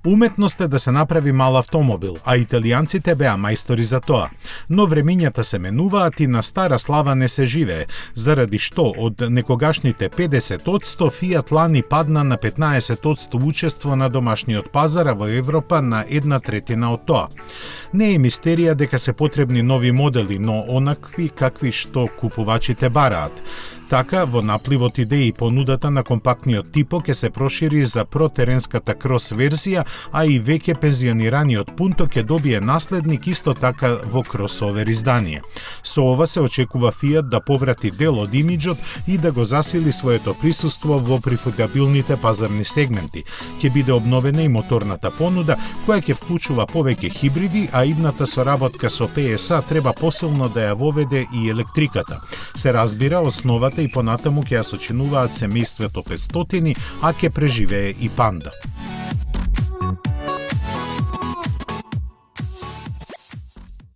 Уметност е да се направи мал автомобил, а италијанците беа мајстори за тоа. Но времињата се менуваат и на стара слава не се живее, заради што од некогашните 50% Фијат лани падна на 15% учество на домашниот пазар, а во Европа на 1/3 од тоа. Не е мистерија дека се потребни нови модели, но онакви какви што купувачите бараат. Така, во напливот иде и понудата на компактниот типо ќе се прошири за протеренската крос верзија, а и веќе пензионираниот Пунто ќе добие наследник исто така во кросовер издание. Со ова се очекува Фијат да поврати дел од имиџот и да го засили своето присуство во профитабилните пазарни сегменти. Ќе биде обновена и моторната понуда, која ќе вклучува повеќе хибриди, а идната соработка со PSA треба посилно да ја воведе и електриката. Се разбира, основата и понатаму ќе ја сочинуваат семејството 500, а ќе преживее и Панда.